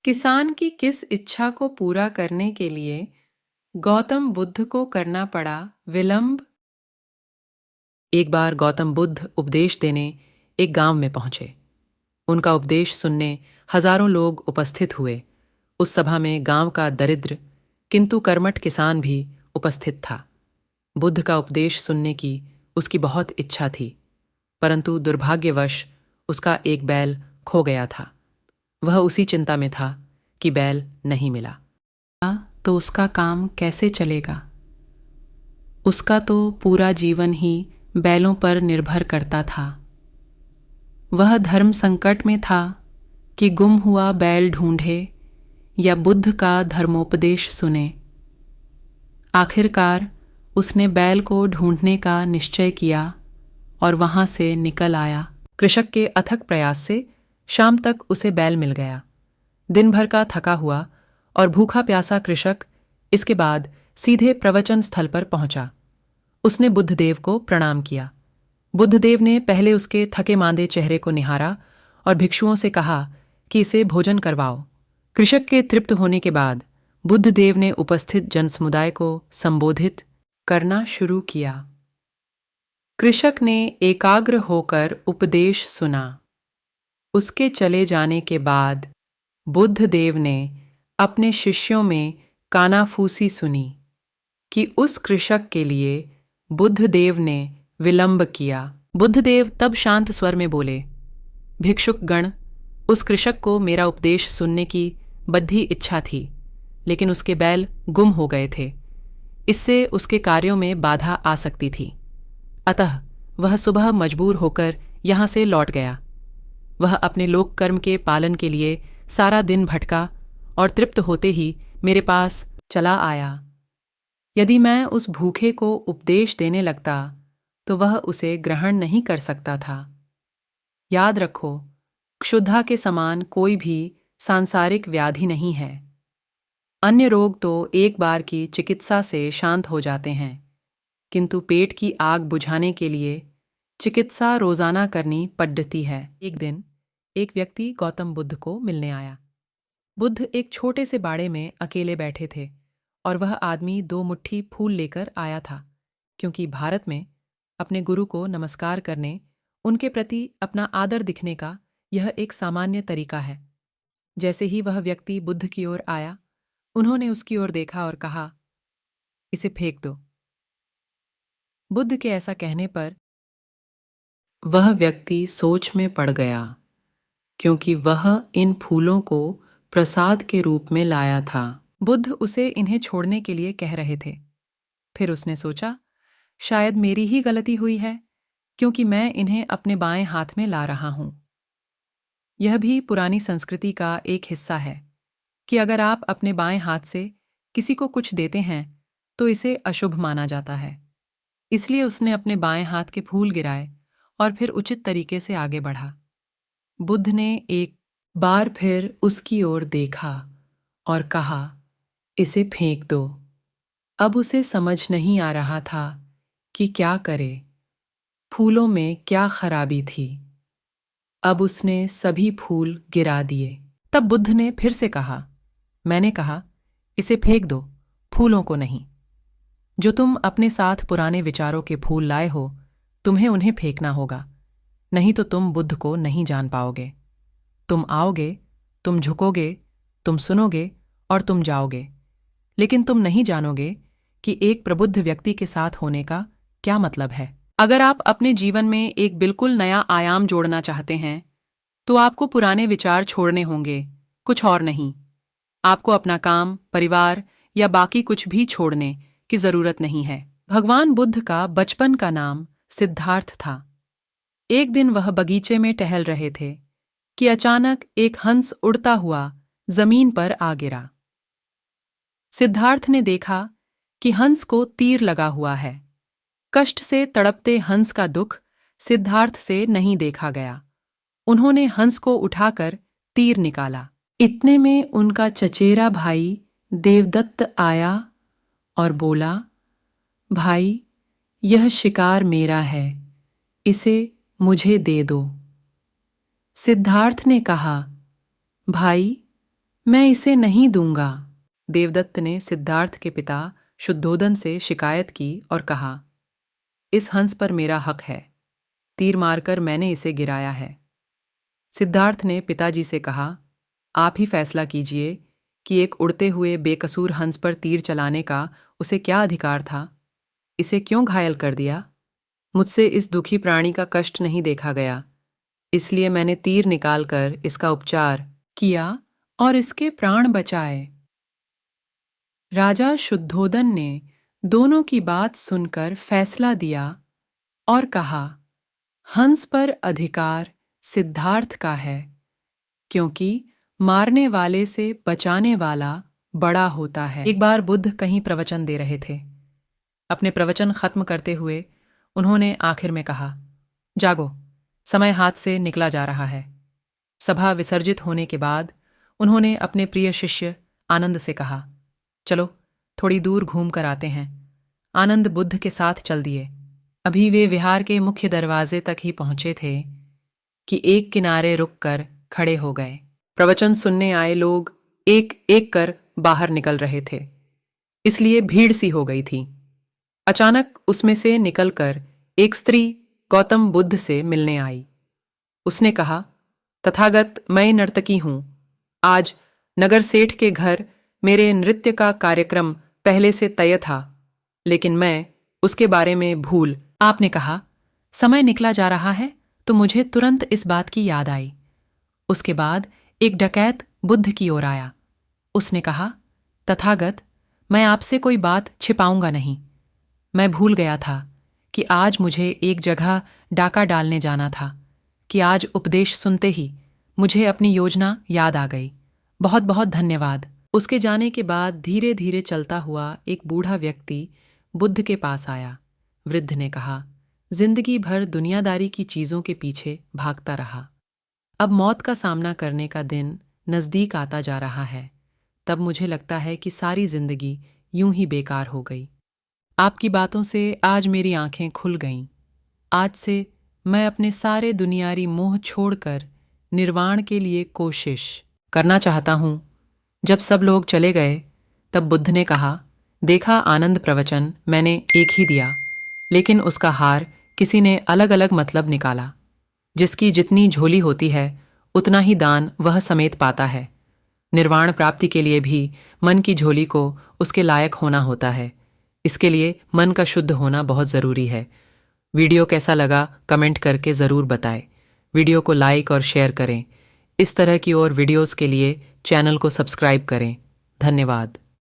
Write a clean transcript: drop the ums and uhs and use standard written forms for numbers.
किसान की किस इच्छा को पूरा करने के लिए गौतम बुद्ध को करना पड़ा विलंब। एक बार गौतम बुद्ध उपदेश देने एक गांव में पहुंचे। उनका उपदेश सुनने हजारों लोग उपस्थित हुए। उस सभा में गांव का दरिद्र किंतु कर्मठ किसान भी उपस्थित था। बुद्ध का उपदेश सुनने की उसकी बहुत इच्छा थी, परंतु दुर्भाग्यवश उसका एक बैल खो गया था। वह उसी चिंता में था कि बैल नहीं मिला तो उसका काम कैसे चलेगा। उसका तो पूरा जीवन ही बैलों पर निर्भर करता था। वह धर्म संकट में था कि गुम हुआ बैल ढूंढे या बुद्ध का धर्मोपदेश सुने। आखिरकार उसने बैल को ढूंढने का निश्चय किया और वहां से निकल आया। कृषक के अथक प्रयास से शाम तक उसे बैल मिल गया। दिन भर का थका हुआ और भूखा प्यासा कृषक इसके बाद सीधे प्रवचन स्थल पर पहुंचा। उसने बुद्धदेव को प्रणाम किया। बुद्धदेव ने पहले उसके थके मांदे चेहरे को निहारा और भिक्षुओं से कहा कि इसे भोजन करवाओ। कृषक के तृप्त होने के बाद बुद्धदेव ने उपस्थित जनसमुदाय को संबोधित करना शुरू किया। कृषक ने एकाग्र होकर उपदेश सुना। उसके चले जाने के बाद बुद्धदेव ने अपने शिष्यों में कानाफूसी सुनी कि उस कृषक के लिए बुद्धदेव ने विलंब किया। बुद्धदेव तब शांत स्वर में बोले, भिक्षुक गण, उस कृषक को मेरा उपदेश सुनने की बद्धी इच्छा थी, लेकिन उसके बैल गुम हो गए थे। इससे उसके कार्यों में बाधा आ सकती थी। अतः वह सुबह मजबूर होकर यहाँ से लौट गया। वह अपने लोक कर्म के पालन के लिए सारा दिन भटका और तृप्त होते ही मेरे पास चला आया। यदि मैं उस भूखे को उपदेश देने लगता तो वह उसे ग्रहण नहीं कर सकता था। याद रखो, क्षुधा के समान कोई भी सांसारिक व्याधि नहीं है। अन्य रोग तो एक बार की चिकित्सा से शांत हो जाते हैं, किंतु पेट की आग बुझाने के लिए चिकित्सा रोजाना करनी पड़ती है। एक दिन एक व्यक्ति गौतम बुद्ध को मिलने आया। बुद्ध एक छोटे से बाड़े में अकेले बैठे थे और वह आदमी 2 मुट्ठी फूल लेकर आया था, क्योंकि भारत में अपने गुरु को नमस्कार करने, उनके प्रति अपना आदर दिखने का यह एक सामान्य तरीका है। जैसे ही वह व्यक्ति बुद्ध की ओर आया, उन्होंने उसकी ओर देखा और कहा, इसे फेंक दो। बुद्ध के ऐसा कहने पर वह व्यक्ति सोच में पड़ गया, क्योंकि वह इन फूलों को प्रसाद के रूप में लाया था। बुद्ध उसे इन्हें छोड़ने के लिए कह रहे थे। फिर उसने सोचा, शायद मेरी ही गलती हुई है, क्योंकि मैं इन्हें अपने बाएं हाथ में ला रहा हूं। यह भी पुरानी संस्कृति का एक हिस्सा है कि अगर आप अपने बाएं हाथ से किसी को कुछ देते हैं तो इसे अशुभ माना जाता है। इसलिए उसने अपने बाएं हाथ के फूल गिराए और फिर उचित तरीके से आगे बढ़ा। बुद्ध ने एक बार फिर उसकी ओर देखा और कहा, इसे फेंक दो। अब उसे समझ नहीं आ रहा था कि क्या करे। फूलों में क्या खराबी थी। अब उसने सभी फूल गिरा दिए। तब बुद्ध ने फिर से कहा, मैंने कहा, इसे फेंक दो, फूलों को नहीं। जो तुम अपने साथ पुराने विचारों के फूल लाए हो, तुम्हें उन्हें फेंकना होगा, नहीं तो तुम बुद्ध को नहीं जान पाओगे। तुम आओगे, तुम झुकोगे, तुम सुनोगे और तुम जाओगे, लेकिन तुम नहीं जानोगे कि एक प्रबुद्ध व्यक्ति के साथ होने का क्या मतलब है। अगर आप अपने जीवन में एक बिल्कुल नया आयाम जोड़ना चाहते हैं तो आपको पुराने विचार छोड़ने होंगे, कुछ और नहीं। आपको अपना काम, परिवार या बाकी कुछ भी छोड़ने की जरूरत नहीं है। भगवान बुद्ध का बचपन का नाम सिद्धार्थ था। एक दिन वह बगीचे में टहल रहे थे कि अचानक एक हंस उड़ता हुआ जमीन पर आ गिरा। सिद्धार्थ ने देखा कि हंस को तीर लगा हुआ है। कष्ट से तड़पते हंस का दुख सिद्धार्थ से नहीं देखा गया। उन्होंने हंस को उठाकर तीर निकाला। इतने में उनका चचेरा भाई देवदत्त आया और बोला, भाई, यह शिकार मेरा है, इसे मुझे दे दो। सिद्धार्थ ने कहा, भाई, मैं इसे नहीं दूंगा। देवदत्त ने सिद्धार्थ के पिता शुद्धोदन से शिकायत की और कहा, इस हंस पर मेरा हक है। तीर मारकर मैंने इसे गिराया है। सिद्धार्थ ने पिताजी से कहा, आप ही फैसला कीजिए कि एक उड़ते हुए बेकसूर हंस पर तीर चलाने का उसे क्या अधिकार था? इसे क्यों घायल कर दिया? मुझसे इस दुखी प्राणी का कष्ट नहीं देखा गया, इसलिए मैंने तीर निकालकर इसका उपचार किया और इसके प्राण बचाए। राजा शुद्धोदन ने दोनों की बात सुनकर फैसला दिया और कहा, हंस पर अधिकार सिद्धार्थ का है, क्योंकि मारने वाले से बचाने वाला बड़ा होता है। एक बार बुद्ध कहीं प्रवचन दे रहे थे। अपने प्रवचन खत्म करते हुए उन्होंने आखिर में कहा, जागो, समय हाथ से निकला जा रहा है। सभा विसर्जित होने के बाद उन्होंने अपने प्रिय शिष्य आनंद से कहा, चलो थोड़ी दूर घूम कर आते हैं। आनंद बुद्ध के साथ चल दिए। अभी वे विहार के मुख्य दरवाजे तक ही पहुंचे थे कि एक किनारे रुककर खड़े हो गए। प्रवचन सुनने आए लोग एक एक कर बाहर निकल रहे थे, इसलिए भीड़ सी हो गई थी। अचानक उसमें से निकलकर एक स्त्री गौतम बुद्ध से मिलने आई। उसने कहा, तथागत, मैं नर्तकी हूं। आज नगर सेठ के घर मेरे नृत्य का कार्यक्रम पहले से तय था, लेकिन मैं उसके बारे में भूल। आपने कहा, समय निकला जा रहा है, तो मुझे तुरंत इस बात की याद आई। उसके बाद एक डकैत बुद्ध की ओर आया। उसने कहा, तथागत, मैं आपसे कोई बात छिपाऊंगा नहीं। मैं भूल गया था कि आज मुझे एक जगह डाका डालने जाना था, कि आज उपदेश सुनते ही मुझे अपनी योजना याद आ गई। बहुत बहुत धन्यवाद। उसके जाने के बाद धीरे धीरे चलता हुआ एक बूढ़ा व्यक्ति बुद्ध के पास आया। वृद्ध ने कहा, जिंदगी भर दुनियादारी की चीजों के पीछे भागता रहा। अब मौत का सामना करने का दिन नजदीक आता जा रहा है। तब मुझे लगता है कि सारी जिंदगी यूं ही बेकार हो गई। आपकी बातों से आज मेरी आंखें खुल गईं। आज से मैं अपने सारे दुनियारी मोह छोड़कर निर्वाण के लिए कोशिश करना चाहता हूं। जब सब लोग चले गए तब बुद्ध ने कहा, देखा आनंद, प्रवचन मैंने एक ही दिया, लेकिन उसका हार किसी ने अलग अलग मतलब निकाला। जिसकी जितनी झोली होती है उतना ही दान वह समेत पाता है। निर्वाण प्राप्ति के लिए भी मन की झोली को उसके लायक होना होता है। इसके लिए मन का शुद्ध होना बहुत ज़रूरी है। वीडियो कैसा लगा कमेंट करके ज़रूर बताएं। वीडियो को लाइक और शेयर करें। इस तरह की और वीडियोस के लिए चैनल को सब्सक्राइब करें। धन्यवाद।